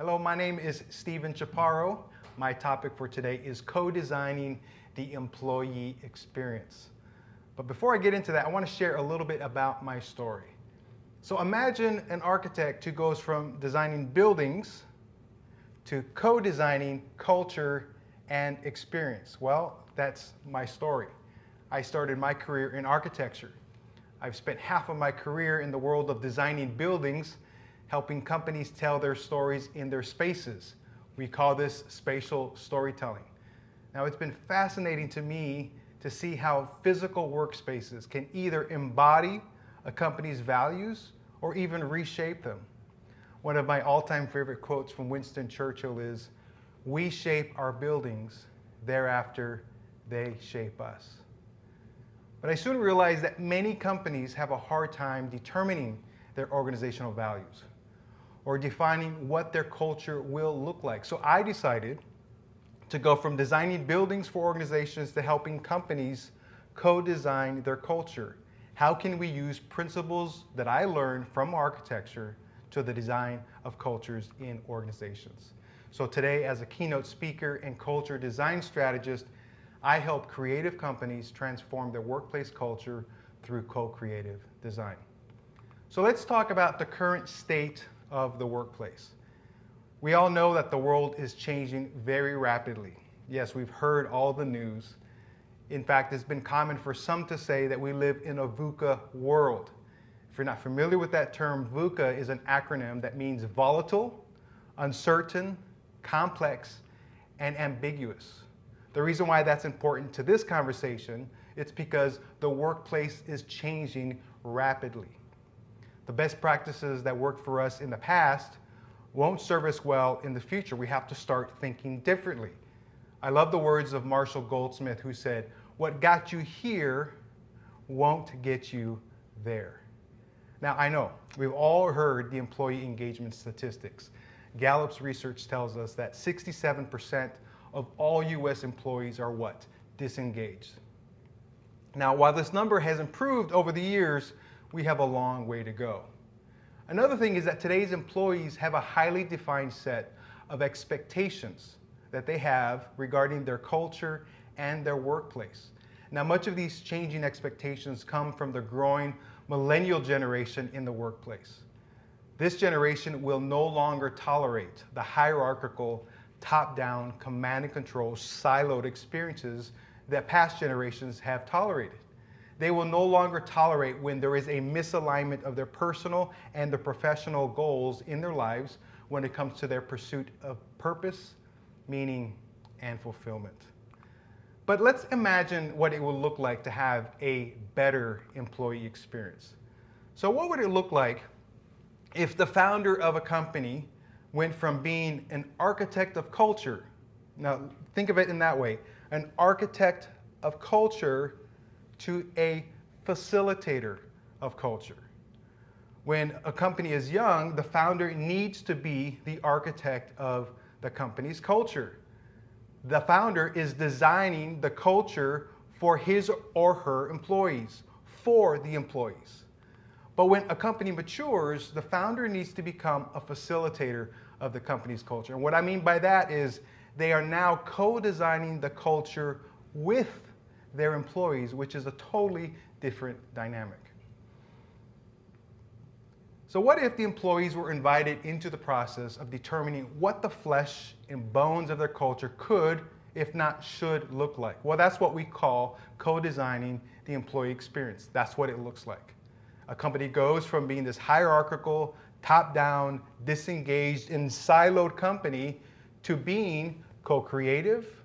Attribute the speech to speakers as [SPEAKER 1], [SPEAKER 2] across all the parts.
[SPEAKER 1] Hello, my name is Steven Chaparro. My topic for today is co-designing the employee experience. But before I get into that, I want to share a little bit about my story. So imagine an architect who goes from designing buildings to co-designing culture and experience. Well, that's my story. I started my career in architecture. I've spent half of my career in the world of designing buildings, helping companies tell their stories in their spaces. We call this spatial storytelling. Now, it's been fascinating to me to see how physical workspaces can either embody a company's values or even reshape them. One of my all-time favorite quotes from Winston Churchill is, "We shape our buildings, thereafter they shape us." But I soon realized that many companies have a hard time determining their organizational values or defining what their culture will look like. So I decided to go from designing buildings for organizations to helping companies co-design their culture. How can we use principles that I learned from architecture to the design of cultures in organizations? So today, as a keynote speaker and culture design strategist, I help creative companies transform their workplace culture through co-creative design. So let's talk about the current state of the workplace. We all know that the world is changing very rapidly. Yes, we've heard all the news. In fact, it's been common for some to say that we live in a VUCA world. If you're not familiar with that term, VUCA is an acronym that means volatile, uncertain, complex, and ambiguous. The reason why that's important to this conversation, it's because the workplace is changing rapidly. The best practices that worked for us in the past won't serve us well in the future. We have to start thinking differently. I love the words of Marshall Goldsmith, who said, "What got you here won't get you there." Now, I know we've all heard the employee engagement statistics. Gallup's research tells us that 67% of all US employees are what? Disengaged. Now, while this number has improved over the years, we have a long way to go. Another thing is that today's employees have a highly defined set of expectations that they have regarding their culture and their workplace. Now, much of these changing expectations come from the growing millennial generation in the workplace. This generation will no longer tolerate the hierarchical, top-down, command and control, siloed experiences that past generations have tolerated. They will no longer tolerate when there is a misalignment of their personal and their professional goals in their lives when it comes to their pursuit of purpose, meaning, and fulfillment. But let's imagine what it will look like to have a better employee experience. So what would it look like if the founder of a company went from being an architect of culture? Now, think of it in that way, an architect of culture to a facilitator of culture. When a company is young, the founder needs to be the architect of the company's culture. The founder is designing the culture for his or her employees, for the employees. But when a company matures, the founder needs to become a facilitator of the company's culture. And what I mean by that is they are now co-designing the culture with their employees, which is a totally different dynamic. So what if the employees were invited into the process of determining what the flesh and bones of their culture could, if not should, look like? Well, that's what we call co-designing the employee experience. That's what it looks like. A company goes from being this hierarchical, top-down, disengaged, and siloed company to being co-creative,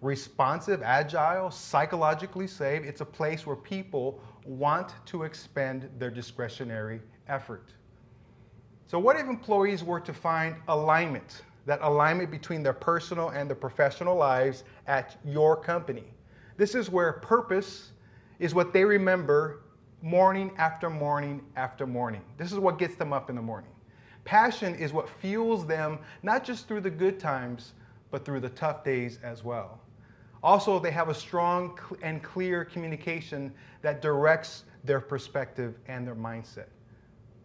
[SPEAKER 1] responsive, agile, psychologically safe. It's a place where people want to expend their discretionary effort. So what if employees were to find alignment, that alignment between their personal and their professional lives at your company? This is where purpose is what they remember morning after morning after morning. This is what gets them up in the morning. Passion is what fuels them, not just through the good times, but through the tough days as well. Also, they have a strong and clear communication that directs their perspective and their mindset.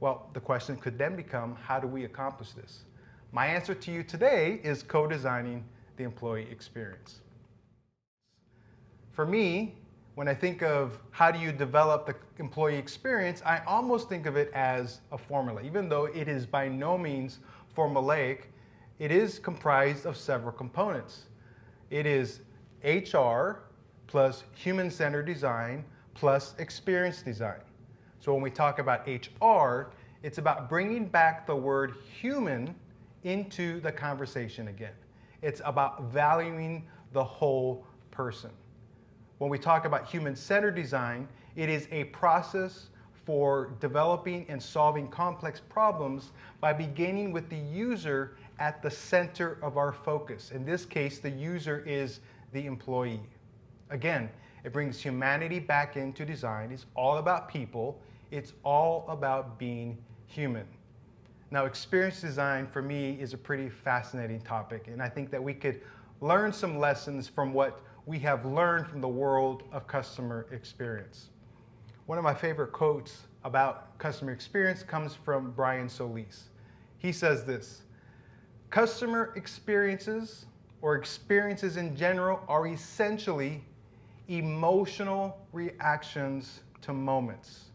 [SPEAKER 1] Well, the question could then become, how do we accomplish this? My answer to you today is co-designing the employee experience. For me, when I think of how do you develop the employee experience, I almost think of it as a formula. Even though it is by no means formulaic, it is comprised of several components. It is HR plus human-centered design plus experience design. So when we talk about HR, it's about bringing back the word human into the conversation again. It's about valuing the whole person. When we talk about human-centered design, it is a process for developing and solving complex problems by beginning with the user at the center of our focus. In this case, the user is the employee. Again, it brings humanity back into design. It's all about people. It's all about being human. Now, experience design for me is a pretty fascinating topic, and I think that we could learn some lessons from what we have learned from the world of customer experience. One of my favorite quotes about customer experience comes from Brian Solis. He says this: customer experiences, or experiences in general, are essentially emotional reactions to moments.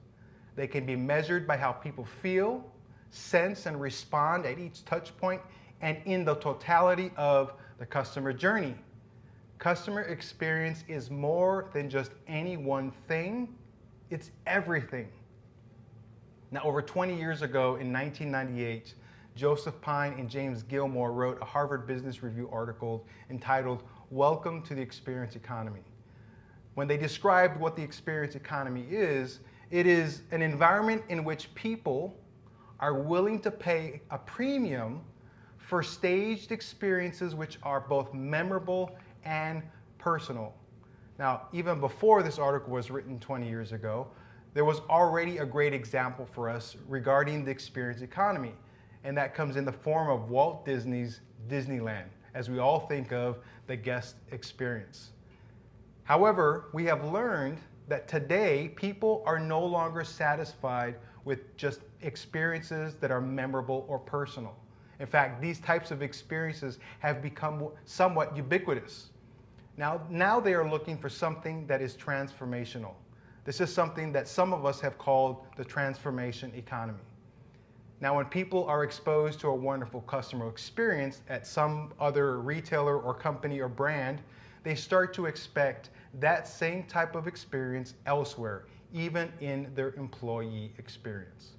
[SPEAKER 1] They can be measured by how people feel, sense, and respond at each touch point and in the totality of the customer journey. Customer experience is more than just any one thing, it's everything. Now, over 20 years ago in 1998, Joseph Pine and James Gilmore wrote a Harvard Business Review article entitled "Welcome to the Experience Economy." When they described what the experience economy is, it is an environment in which people are willing to pay a premium for staged experiences which are both memorable and personal. Now, even before this article was written 20 years ago, there was already a great example for us regarding the experience economy, and that comes in the form of Walt Disney's Disneyland, as we all think of the guest experience. However, we have learned that today people are no longer satisfied with just experiences that are memorable or personal. In fact, these types of experiences have become somewhat ubiquitous. Now they are looking for something that is transformational. This is something that some of us have called the transformation economy. Now, when people are exposed to a wonderful customer experience at some other retailer or company or brand, they start to expect that same type of experience elsewhere, even in their employee experience.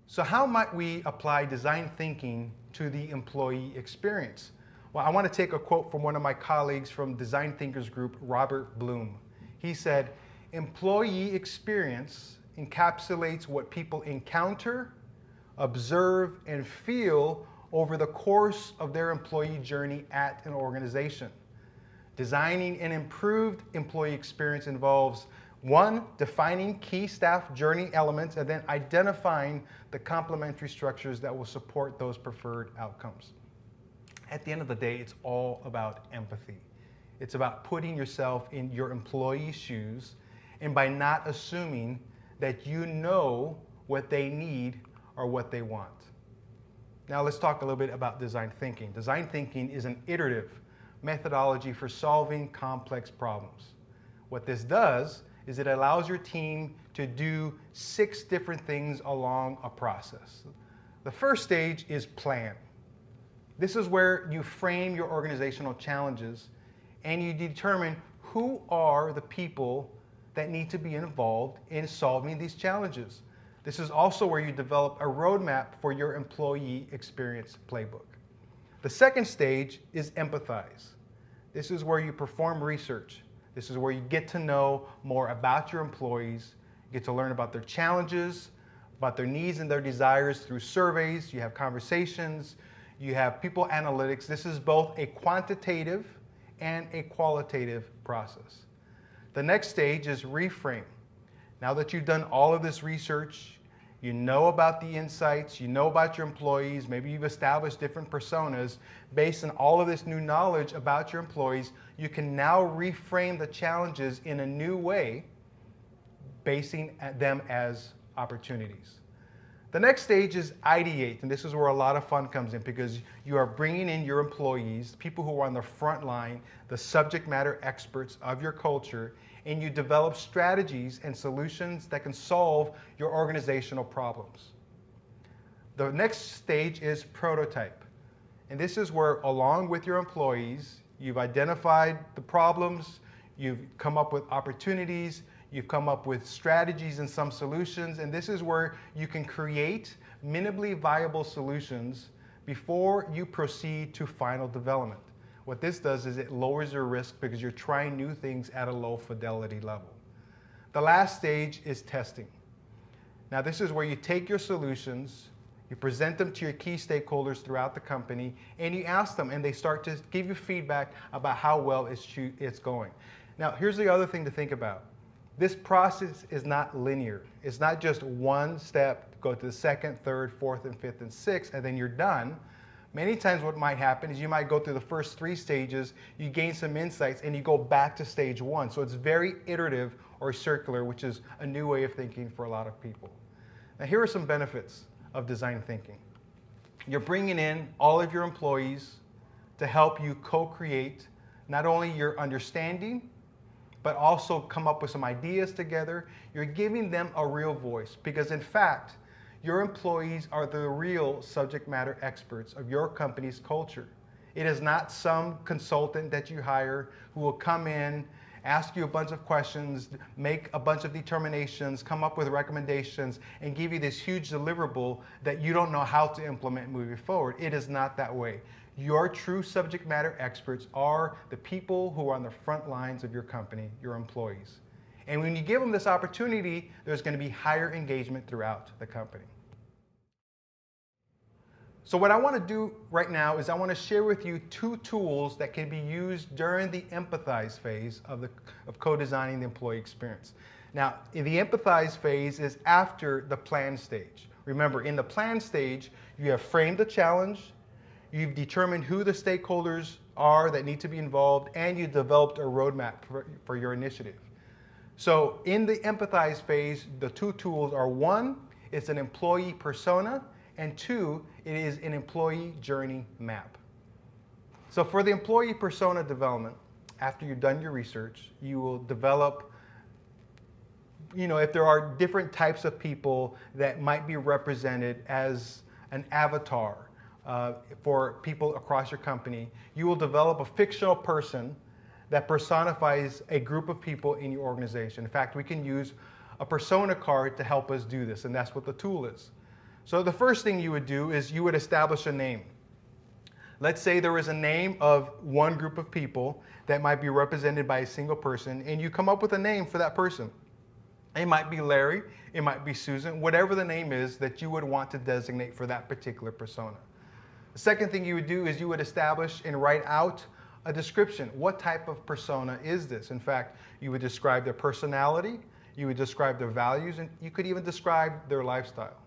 [SPEAKER 1] So how might we apply design thinking to the employee experience? Well, I want to take a quote from one of my colleagues from Design Thinkers Group, Robert Bloom. He said, "Employee experience encapsulates what people encounter, observe, and feel over the course of their employee journey at an organization. Designing an improved employee experience involves 1, defining key staff journey elements, and then identifying the complementary structures that will support those preferred outcomes." At the end of the day, it's all about empathy. It's about putting yourself in your employee's shoes, and by not assuming that you know what they need or what they want. Now let's talk a little bit about design thinking. Design thinking is an iterative methodology for solving complex problems. What this does is it allows your team to do 6 different things along a process. The first stage is plan. This is where you frame your organizational challenges and you determine who are the people that need to be involved in solving these challenges. This is also where you develop a roadmap for your employee experience playbook. The second stage is empathize. This is where you perform research. This is where you get to know more about your employees, you get to learn about their challenges, about their needs and their desires through surveys, you have conversations, you have people analytics. This is both a quantitative and a qualitative process. The next stage is reframe. Now that you've done all of this research, you know about the insights, you know about your employees, maybe you've established different personas. Based on all of this new knowledge about your employees, you can now reframe the challenges in a new way, basing them as opportunities. The next stage is ideate, and this is where a lot of fun comes in because you are bringing in your employees, people who are on the front line, the subject matter experts of your culture, and you develop strategies and solutions that can solve your organizational problems. The next stage is prototype, and this is where, along with your employees, you've identified the problems, you've come up with opportunities, you've come up with strategies and some solutions, and this is where you can create minimally viable solutions before you proceed to final development. What this does is it lowers your risk because you're trying new things at a low fidelity level. The last stage is testing. Now this is where you take your solutions, you present them to your key stakeholders throughout the company, and you ask them, and they start to give you feedback about how well it's going. Now here's the other thing to think about. This process is not linear. It's not just one step, go to the second, third, fourth, and fifth, and sixth, and then you're done. Many times what might happen is you might go through the first 3 stages, you gain some insights, and you go back to stage 1. So it's very iterative or circular, which is a new way of thinking for a lot of people. Now here are some benefits of design thinking. You're bringing in all of your employees to help you co-create not only your understanding, but also come up with some ideas together. You're giving them a real voice because in fact, your employees are the real subject matter experts of your company's culture. It is not some consultant that you hire who will come in, ask you a bunch of questions, make a bunch of determinations, come up with recommendations, and give you this huge deliverable that you don't know how to implement moving forward. It is not that way. Your true subject matter experts are the people who are on the front lines of your company, your employees. And when you give them this opportunity, there's going to be higher engagement throughout the company. So what I want to do right now is I want to share with you 2 tools that can be used during the Empathize phase of co-designing the employee experience. Now, in the Empathize phase is after the plan stage. Remember, in the plan stage, you have framed the challenge, you've determined who the stakeholders are that need to be involved, and you developed a roadmap for your initiative. So in the Empathize phase, the 2 tools are 1, it's an employee persona, and 2, it is an employee journey map. So for the employee persona development, after you've done your research, you will develop, if there are different types of people that might be represented as an avatar, for people across your company, you will develop a fictional person that personifies a group of people in your organization. In fact, we can use a persona card to help us do this, and that's what the tool is. So the first thing you would do is you would establish a name. Let's say there is a name of one group of people that might be represented by a single person, and you come up with a name for that person. It might be Larry, it might be Susan, whatever the name is that you would want to designate for that particular persona. The second thing you would do is you would establish and write out a description. What type of persona is this? In fact, you would describe their personality, you would describe their values, and you could even describe their lifestyle.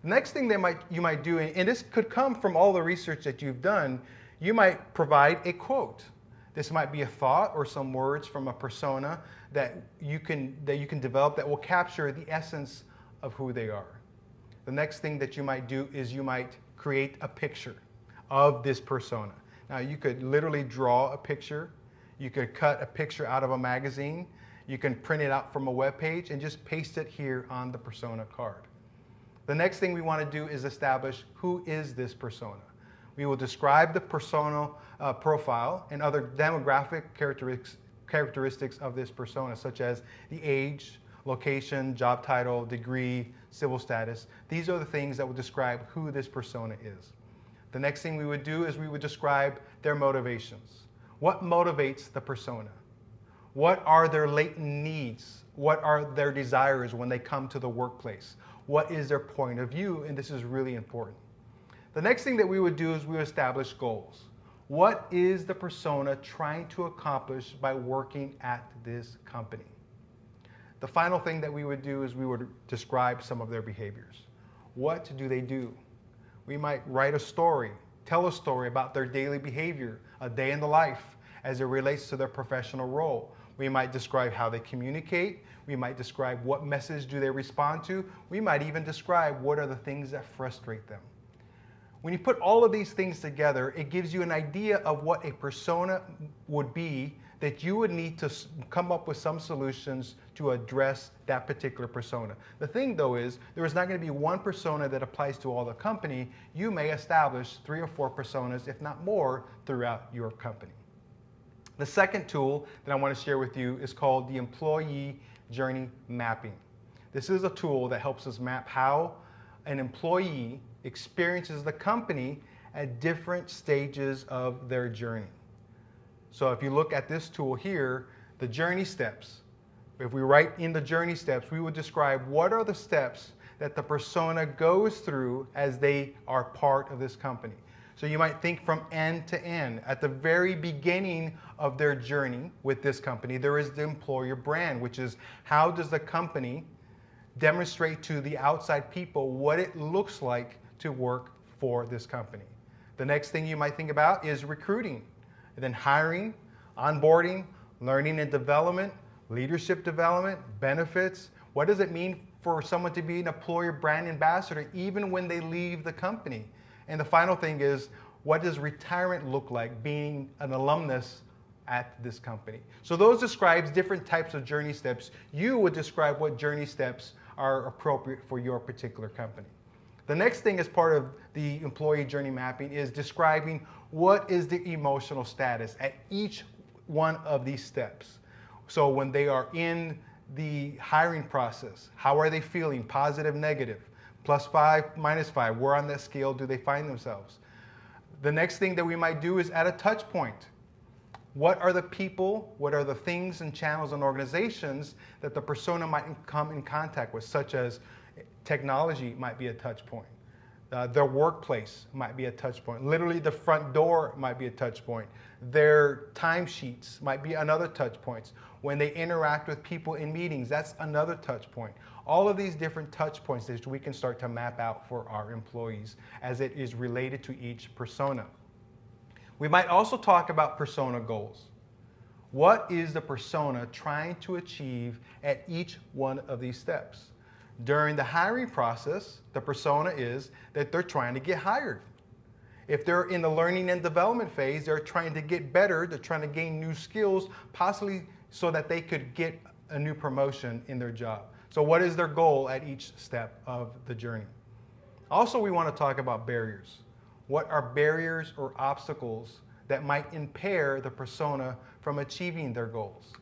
[SPEAKER 1] The next thing you might do, and this could come from all the research that you've done, you might provide a quote. This might be a thought or some words from a persona that you can develop that will capture the essence of who they are. The next thing that you might do is you might create a picture of this persona. Now you could literally draw a picture, you could cut a picture out of a magazine, you can print it out from a web page and just paste it here on the persona card. The next thing we want to do is establish who is this persona. We will describe the persona profile and other demographic characteristics of this persona, such as the age, location, job title, degree, civil status. These are the things that will describe who this persona is. The next thing we would do is we would describe their motivations. What motivates the persona? What are their latent needs? What are their desires when they come to the workplace? What is their point of view? And this is really important. The next thing that we would do is we would establish goals. What is the persona trying to accomplish by working at this company? The final thing that we would do is we would describe some of their behaviors. What do they do? We might write a story, tell a story about their daily behavior, a day in the life as it relates to their professional role. We might describe how they communicate. We might describe what message do they respond to. We might even describe what are the things that frustrate them. When you put all of these things together, it gives you an idea of what a persona would be that you would need to come up with some solutions to address that particular persona. The thing though is, there is not going to be one persona that applies to all the company. You may establish 3 or 4 personas, if not more, throughout your company. The second tool that I want to share with you is called the Employee Journey Mapping. This is a tool that helps us map how an employee experiences the company at different stages of their journey. So if you look at this tool here, the journey steps, if we write in the journey steps, we would describe what are the steps that the persona goes through as they are part of this company. So you might think from end to end. At the very beginning of their journey with this company, there is the employer brand, which is how does the company demonstrate to the outside people what it looks like to work for this company. The next thing you might think about is recruiting, and then hiring, onboarding, learning and development, leadership development, benefits. What does it mean for someone to be an employer brand ambassador even when they leave the company? And the final thing is, what does retirement look like being an alumnus at this company? So those describes different types of journey steps. You would describe what journey steps are appropriate for your particular company. The next thing as part of the employee journey mapping is describing what is the emotional status at each one of these steps. So when they are in the hiring process, how are they feeling? Positive, negative, +5, -5. Where on that scale do they find themselves? The next thing that we might do is at a touch point. What are the people, what are the things and channels and organizations that the persona might come in contact with, such as technology might be a touch point. Their workplace might be a touch point. Literally the front door might be a touch point. Their timesheets might be another touch point. When they interact with people in meetings, that's another touch point. All of these different touch points that we can start to map out for our employees as it is related to each persona. We might also talk about persona goals. What is the persona trying to achieve at each one of these steps? During the hiring process, the persona is that they're trying to get hired. If they're in the learning and development phase, they're trying to get better, they're trying to gain new skills, possibly so that they could get a new promotion in their job. So what is their goal at each step of the journey? Also, we want to talk about barriers. What are barriers or obstacles that might impair the persona from achieving their goals?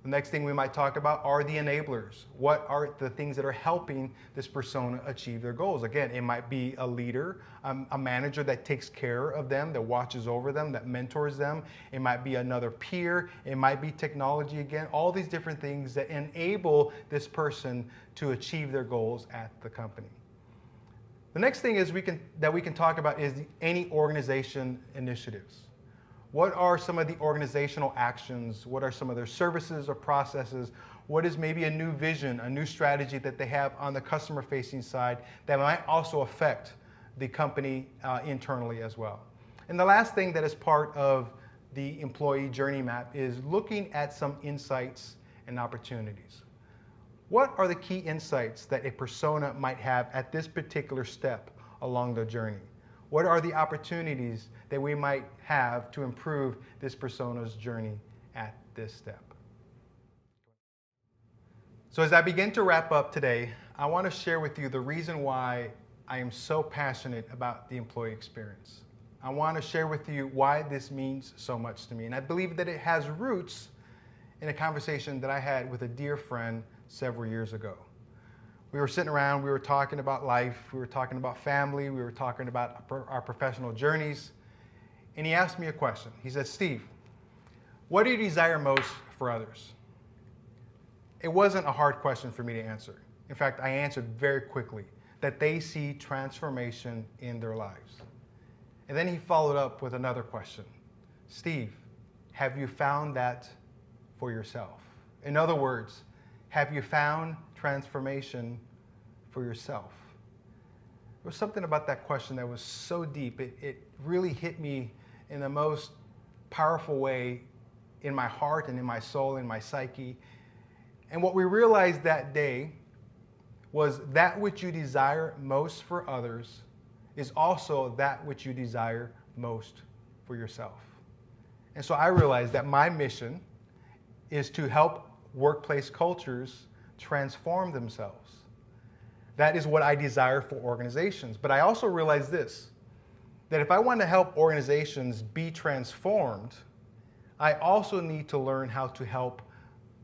[SPEAKER 1] The next thing we might talk about are the enablers. What are the things that are helping this persona achieve their goals? Again, it might be a leader, a manager that takes care of them, that watches over them, that mentors them. It might be another peer. It might be technology again. All these different things that enable this person to achieve their goals at the company. The next thing is we can talk about is any organization initiatives. What are some of the organizational actions? What are some of their services or processes? What is maybe a new vision, a new strategy that they have on the customer-facing side that might also affect the company internally as well? And the last thing that is part of the employee journey map is looking at some insights and opportunities. What are the key insights that a persona might have at this particular step along the journey? What are the opportunities that we might have to improve this persona's journey at this step? So as I begin to wrap up today, I want to share with you the reason why I am so passionate about the employee experience. I want to share with you why this means so much to me. And I believe that it has roots in a conversation that I had with a dear friend several years ago. We were sitting around, we were talking about life, we were talking about family, we were talking about our professional journeys, and he asked me a question. He said, "Steve, what do you desire most for others?" It wasn't a hard question for me to answer. In fact, I answered very quickly, that they see transformation in their lives. And then he followed up with another question. "Steve, have you found that for yourself?" In other words, have you found transformation for yourself? There was something about that question that was so deep. It really hit me in the most powerful way in my heart and in my soul, in my psyche. And what we realized that day was that which you desire most for others is also that which you desire most for yourself. And so I realized that my mission is to help workplace cultures transform themselves. That is what I desire for organizations. But I also realized this, that if I want to help organizations be transformed, I also need to learn how to help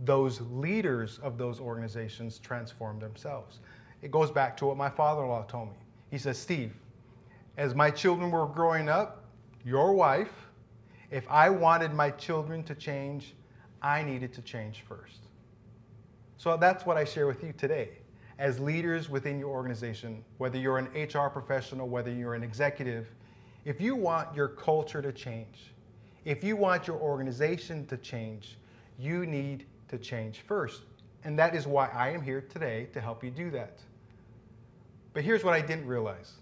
[SPEAKER 1] those leaders of those organizations transform themselves. It goes back to what my father-in-law told me. He says, Steve, as my children were growing up, your wife, if I wanted my children to change, I needed to change first. So that's what I share with you today. As leaders within your organization, whether you're an HR professional, whether you're an executive, if you want your culture to change, if you want your organization to change, you need to change first. And that is why I am here today to help you do that. But here's what I didn't realize.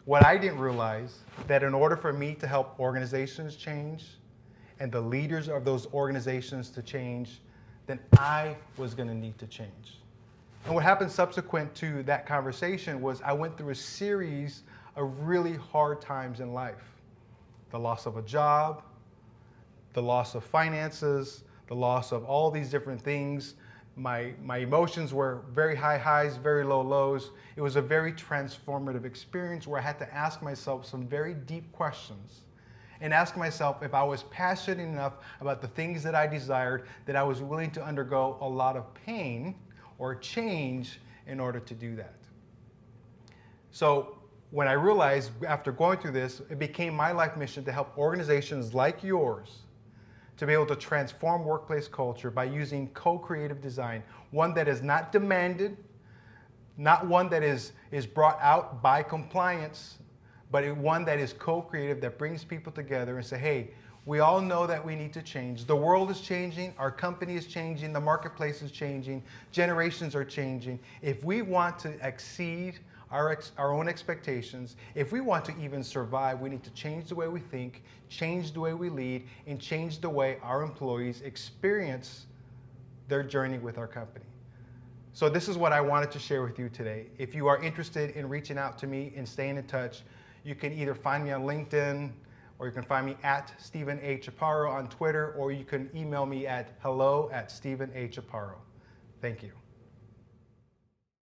[SPEAKER 1] What I didn't realize, that in order for me to help organizations change and the leaders of those organizations to change, then I was going to need to change. And what happened subsequent to that conversation was I went through a series of really hard times in life. The loss of a job, the loss of finances, the loss of all these different things. My emotions were very high highs, very low lows. It was a very transformative experience where I had to ask myself some very deep questions and ask myself if I was passionate enough about the things that I desired, that I was willing to undergo a lot of pain or change in order to do that. So when I realized after going through this, it became my life mission to help organizations like yours to be able to transform workplace culture by using co-creative design, one that is not demanded, not one that is brought out by compliance, but one that is co-creative, that brings people together and say, hey, we all know that we need to change. The world is changing, our company is changing, the marketplace is changing, generations are changing. If we want to exceed our own expectations, if we want to even survive, we need to change the way we think, change the way we lead, and change the way our employees experience their journey with our company. So this is what I wanted to share with you today. If you are interested in reaching out to me and staying in touch, you can either find me on LinkedIn, or you can find me at Stephen A. Chaparro on Twitter, or you can email me at hello@StephenAChaparro. Thank you.